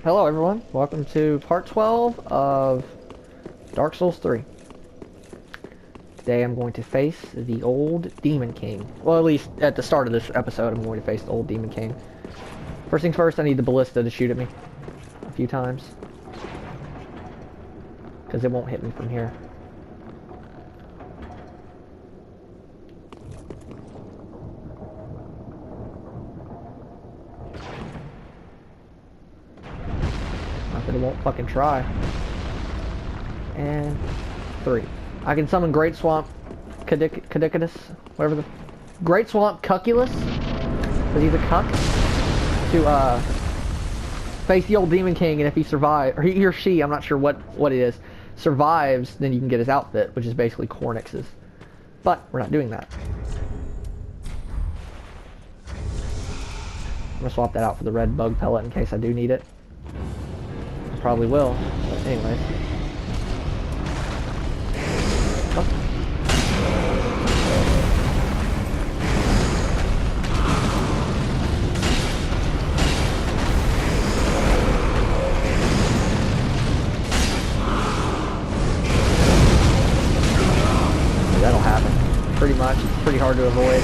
Hello everyone, welcome to part 12 of Dark Souls 3. Today I'm going to face the old Demon King. Well, at least at the start of this episode I'm going to face the old Demon King. First things first, I need the ballista to shoot at me a few times. Because it won't hit me from here. Not that it won't fucking try. And 3. I can summon Great Swamp Caduceus, whatever the... Great Swamp Cuculus, because he's a cuck, to face the old Demon King, and if he survives, or he or she, I'm not sure what it is, survives, then you can get his outfit, which is basically Cornix's. But we're not doing that. I'm gonna swap that out for the red bug pellet in case I do need it. I probably will, but anyways. Oh. That'll happen. Pretty much. It's pretty hard to avoid.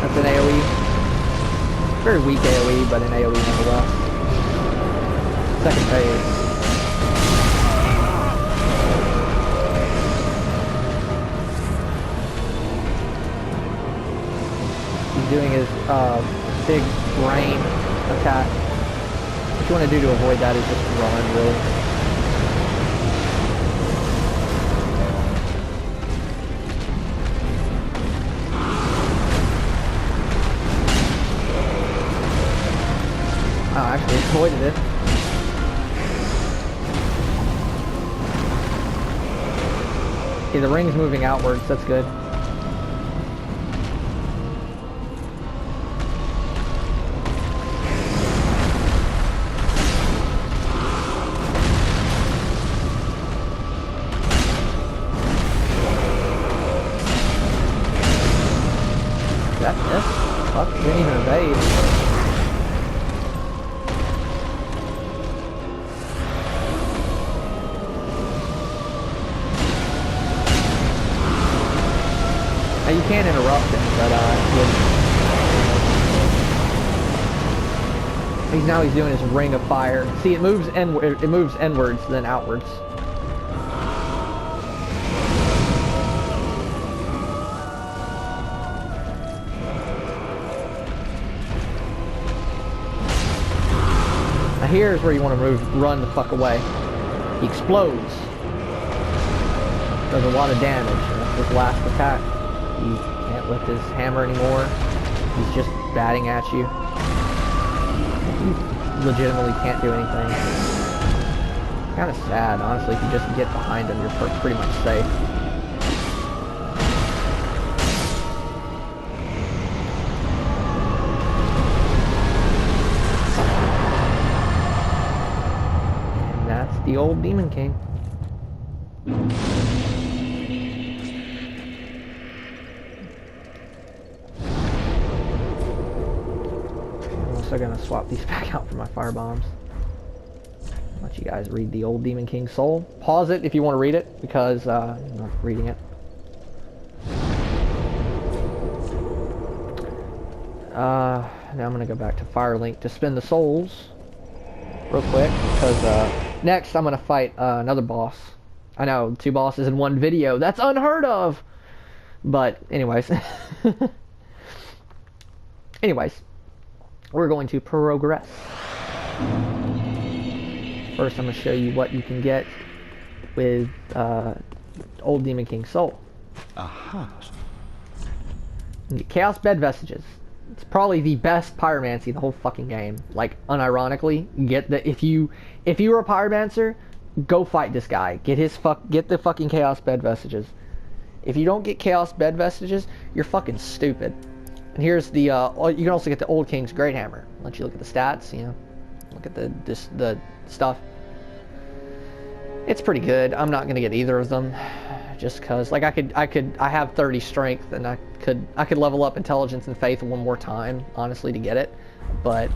That's an AoE. Very weak AoE, but an AoE nonetheless. Second phase. He's doing his big brain attack. What you want to do to avoid that is just run, really. Oh, I actually avoided it. Okay, the ring's moving outwards, that's good. That's it. Fuck, didn't even evade. You can't interrupt him, but he's doing his ring of fire. See, it moves inwards, then outwards. Now here's where you want to run the fuck away. He explodes. Does a lot of damage. That's his last attack. He can't lift his hammer anymore. He's just batting at you. You legitimately can't do anything. Kind of sad, honestly. If you just get behind him, you're pretty much safe. And that's the old Demon King. I'm gonna swap these back out for my fire bombs. Let you guys read the old Demon King soul. Pause it if you want to read it, because I'm not reading it. Now I'm gonna go back to Firelink to spin the souls real quick, because next I'm gonna fight another boss. I know, 2 bosses in 1 video. That's unheard of! But anyways. Anyways. We're going to progress. First, I'm going to show you what you can get with old Demon King Soul. Aha. You get Chaos Bed Vestiges. It's probably the best pyromancy in the whole fucking game. Like, unironically, get the if you were a pyromancer, go fight this guy. Get the fucking Chaos Bed Vestiges. If you don't get Chaos Bed Vestiges, you're fucking stupid. And here's the, you can also get the Old King's Great Hammer. Let you look at the stats, you know, look at the stuff. It's pretty good. I'm not gonna get either of them, just cause, like, I have 30 strength, and I could level up intelligence and faith one more time, honestly, to get it. But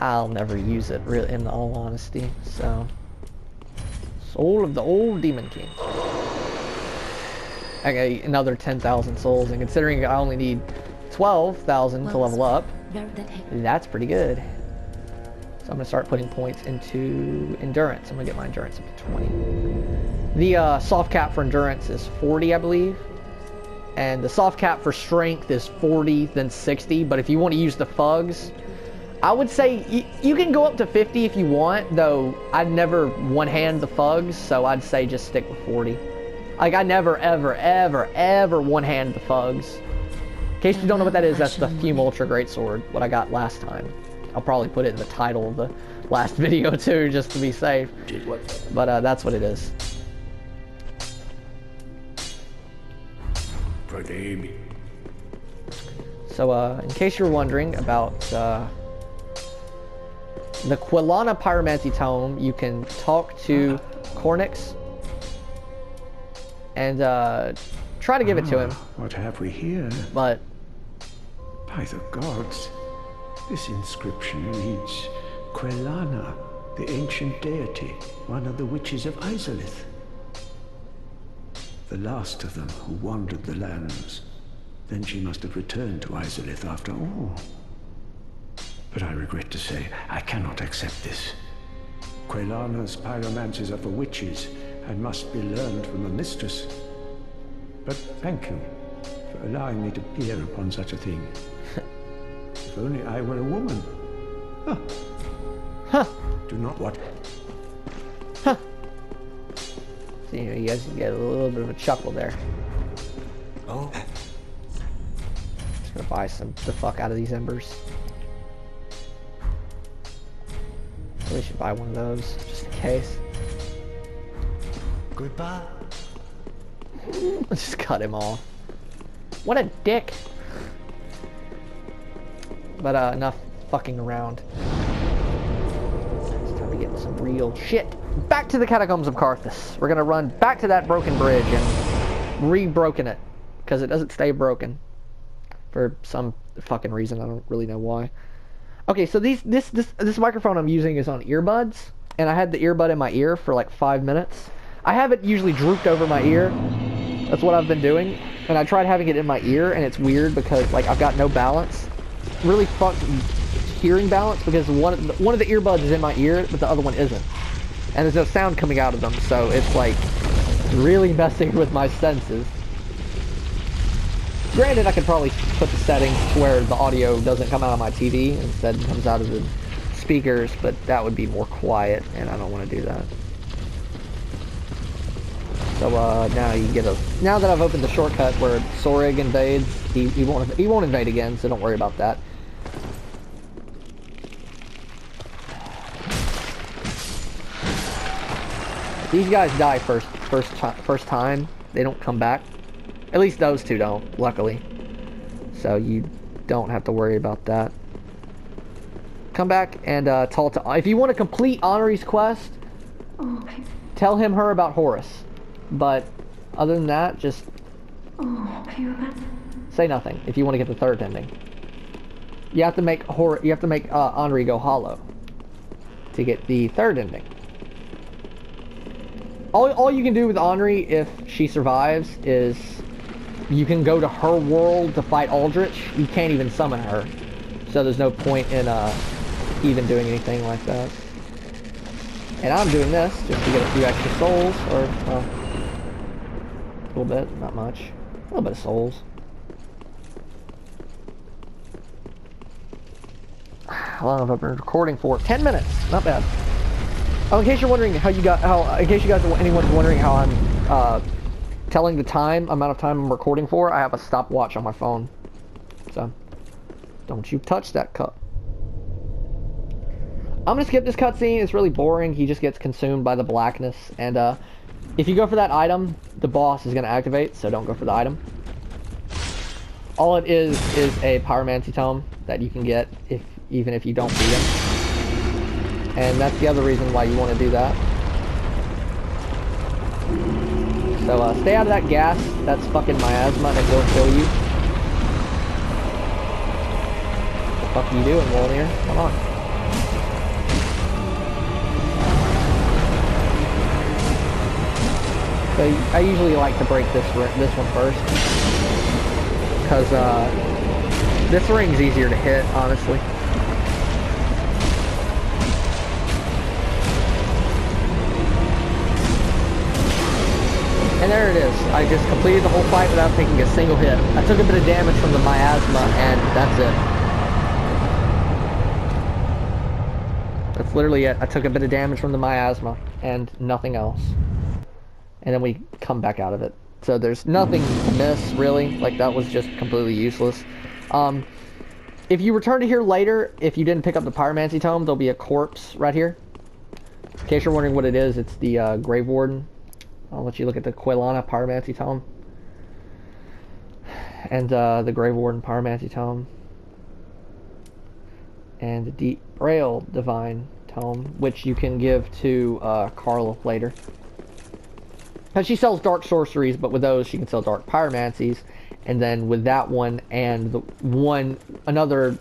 I'll never use it, really, in all honesty. So, Soul of the Old Demon King. Okay, another 10,000 souls, and considering I only need 12,000 to level up, that's pretty good. So I'm gonna start putting points into endurance. I'm gonna get my endurance up to 20. The soft cap for endurance is 40, I believe. And the soft cap for strength is 40, then 60. But if you want to use the fugs, I would say you can go up to 50 if you want, though I'd never one-hand the fugs, so I'd say just stick with 40. Like, I never, ever, ever, ever one-hand the fugs. In case you don't know what that is, that's the Fume Ultra Greatsword, what I got last time. I'll probably put it in the title of the last video too, just to be safe. But that's what it is. So in case you're wondering about the Quilana Pyromancy Tome, you can talk to Cornix and try to give it to him. What have we here? But by the gods, this inscription reads, Quilana, the ancient deity, one of the witches of Izalith. The last of them who wandered the lands. Then she must have returned to Izalith after all. But I regret to say, I cannot accept this. Quilana's pyromancies are for witches and must be learned from a mistress. But thank you for allowing me to peer upon such a thing. If only I were a woman. Huh. Huh. Do not what? Huh. So, you guys can get a little bit of a chuckle there. Oh. Just gonna buy the fuck out of these embers. Really should buy one of those, just in case. Goodbye. Let's just cut him off. What a dick. But enough fucking around. It's time to get some real shit. Back to the Catacombs of Karthus. We're gonna run back to that broken bridge and re-broken it. Because it doesn't stay broken. For some fucking reason, I don't really know why. Okay, so this microphone I'm using is on earbuds. And I had the earbud in my ear for like 5 minutes. I have it usually drooped over my ear. That's what I've been doing. And I tried having it in my ear, and it's weird because like I've got no balance. Really fucked hearing balance because one of the earbuds is in my ear, but the other one isn't. And there's no sound coming out of them, so it's like really messing with my senses. Granted, I could probably put the settings where the audio doesn't come out of my TV, instead it comes out of the speakers, but that would be more quiet, and I don't want to do that. So now you get a. Now that I've opened the shortcut where Sorig invades, he won't invade again, so don't worry about that. These guys die first time. They don't come back. At least those two don't, luckily. So you don't have to worry about that. Come back and tell to. If you want to complete Honoree's quest, tell her about Horus. But other than that, just say nothing if you want to get the third ending. You have to make Honoree go hollow to get the third ending. All you can do with Honoree if she survives is you can go to her world to fight Aldrich. You can't even summon her, so there's no point in even doing anything like that. And I'm doing this just to get a few extra souls, or well, a little bit, not much, a little bit of souls. How long have I been recording for? 10 minutes, not bad. Oh, in case you're wondering anyone's wondering how I'm telling the amount of time I'm recording for, I have a stopwatch on my phone. So, don't you touch that cup. I'm gonna skip this cutscene. It's really boring. He just gets consumed by the blackness, and if you go for that item, the boss is gonna activate. So don't go for the item. All it is a pyromancy tome that you can get even if you don't beat him. And that's the other reason why you want to do that. So stay out of that gas. That's fucking miasma and it will kill you. What the fuck are you doing, Wolnir? Come on. So I usually like to break this one first, because this ring's easier to hit, honestly. And there it is. I just completed the whole fight without taking a single hit. I took a bit of damage from the miasma, and that's it. That's literally it. I took a bit of damage from the miasma, and nothing else. And then we come back out of it. So there's nothing to miss, really. Like, that was just completely useless. If you return to here later, if you didn't pick up the Pyromancy Tome, there'll be a corpse right here. In case you're wondering what it is, it's the Grave Warden. I'll let you look at the Quelana Pyromancy Tome. And the Grave Warden Pyromancy Tome. And the Deep Braille Divine Tome, which you can give to Carla later. Because she sells dark sorceries, but with those she can sell dark pyromancies. And then with that one and the another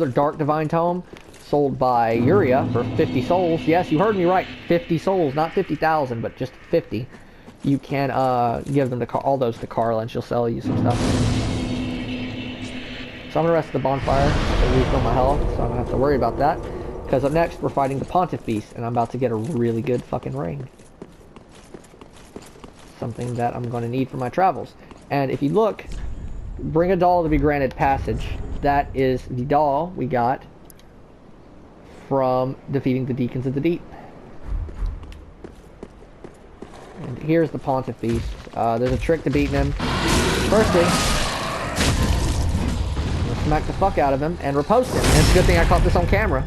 dark divine tome sold by Yuria for 50 souls. Yes, you heard me right, 50 souls, not 50,000, but just 50. You can give them to all those to Carla, and she'll sell you some stuff. So I'm gonna rest at the bonfire to refill my health, so I don't have to worry about that. Because up next we're fighting the Pontiff Beast, and I'm about to get a really good fucking ring. Something that I'm going to need for my travels. And if you look, bring a doll to be granted passage. That is the doll we got from defeating the Deacons of the Deep. And here's the Pontiff Beast. There's a trick to beating him. Firstly, I'm gonna smack the fuck out of him and riposte him. And it's a good thing I caught this on camera.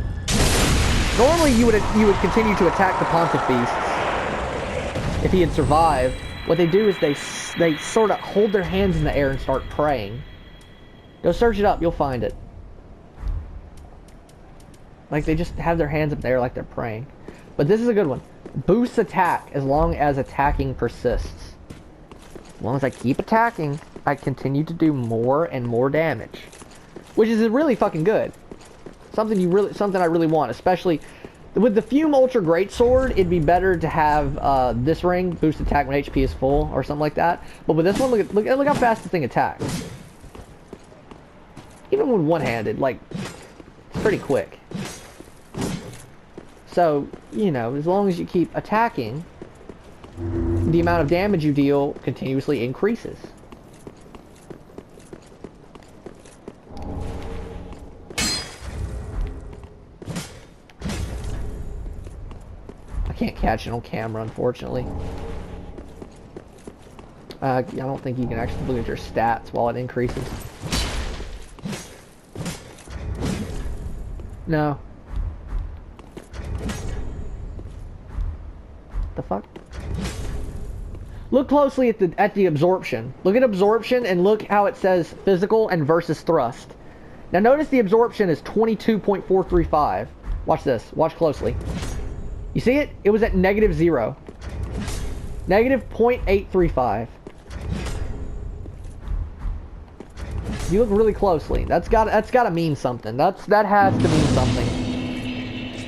Normally you would continue to attack the Pontiff Beasts if he had survived. What they do is they sort of hold their hands in the air and start praying. Go search it up, you'll find it. Like, they just have their hands up in the air like they're praying. But this is a good one. Boosts attack as long as attacking persists. As long as I keep attacking, I continue to do more and more damage. Which is really fucking good. Something I really want, especially with the Fume Ultra Greatsword. It'd be better to have this ring boost attack when HP is full or something like that. But with this one, look how fast the thing attacks. Even when one-handed, like, it's pretty quick. So, you know, as long as you keep attacking, the amount of damage you deal continuously increases. Can't catch it on camera, unfortunately. I don't think you can actually look at your stats while it increases. No. The fuck? Look closely at the absorption. Look at absorption and look how it says physical and versus thrust. Now notice the absorption is 22.435. Watch this. Watch closely. You see it? It was at -0. -0.835. You look really closely. That's gotta mean something. That has to mean something.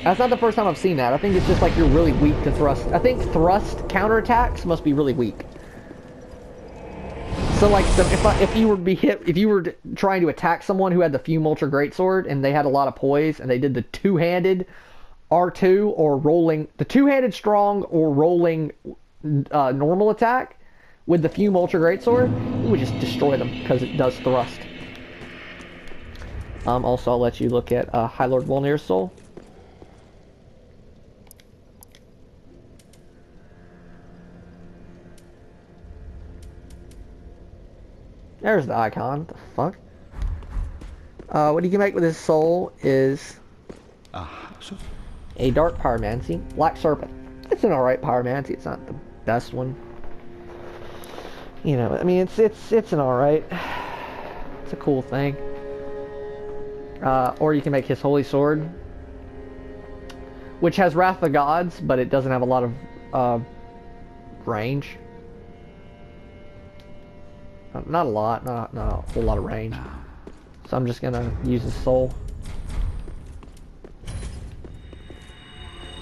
That's not the first time I've seen that. I think it's just like you're really weak to thrust. I think thrust counterattacks must be really weak. So like, if you were trying to attack someone who had the Fume Ultra Greatsword and they had a lot of poise and they did the two-handed R2 or rolling, the two-handed strong or rolling normal attack with the Fume Ultra Greatsword, it would just destroy them because it does thrust. Also, I'll let you look at High Lord Wolnir's soul. There's the icon. What the fuck? What you can make with his soul is a dark pyromancy, Black Serpent. It's an alright pyromancy. It's not the best one. You know, I mean, it's an alright. It's a cool thing. Or you can make his Holy Sword, which has Wrath of the Gods, but it doesn't have a lot of range. Not a lot, not a whole lot of range. So I'm just gonna use his soul.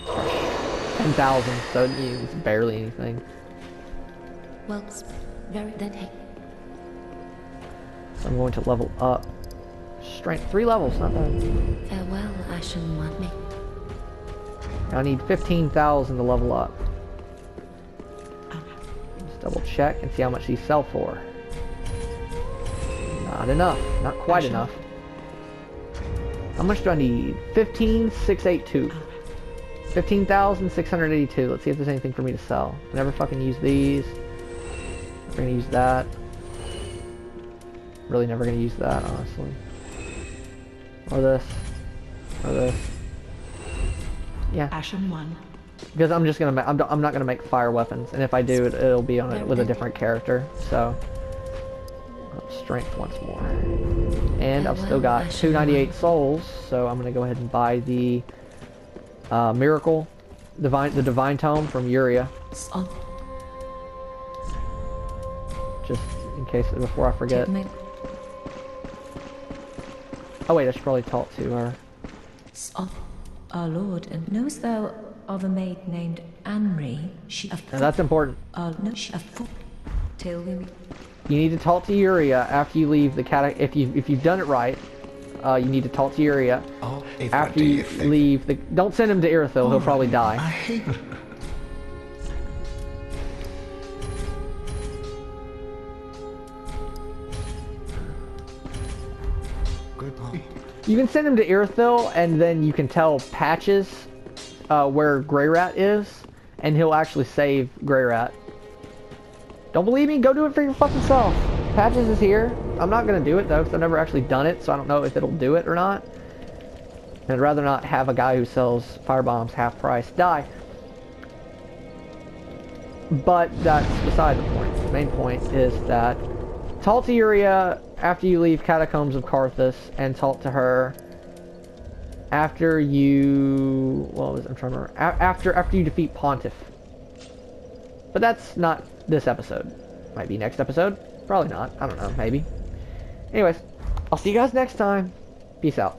And 7,000, so it's barely anything. Well, very then hey. So I'm going to level up. Strength, 3 levels, not bad. Farewell, Ashen One. I need 15,000 to level up. Just double check and see how much these sell for. Not enough, not quite enough. How much do I need? 15,682. 15,682. Let's see if there's anything for me to sell. Never fucking use these. Never gonna use that. Really never gonna use that, honestly. Or this. Or this. Yeah. Ashen One. Because I'm just gonna I'm not gonna make fire weapons, and if I do, it'll be on it with a different character. So strength once more, and I've still got 298 souls, so I'm gonna go ahead and buy the miracle, the divine tome from Uria, just in case before I forget. Oh wait, I should probably talk to her. Our lord, and knowest thou of a maid named Anri? She And that's important. no, she tell me. You need to talk to Uria after you leave the if you've done it right. You need to talk to Uria after you leave the. Don't send him to Irithyll. He'll probably die. You can send him to Irithyll, and then you can tell Patches where Greyrat is, and he'll actually save Greyrat. Don't believe me? Go do it for your fucking self. Patches is here. I'm not gonna do it though, because I've never actually done it, so I don't know if it'll do it or not. And I'd rather not have a guy who sells firebombs half price die. But that's beside the point. The main point is that talk to Uria after you leave Catacombs of Karthus, and talk to her after you... I'm trying to remember. After you defeat Pontiff. But that's not this episode. Might be next episode. Probably not. I don't know. Maybe. Anyways, I'll see you guys next time. Peace out.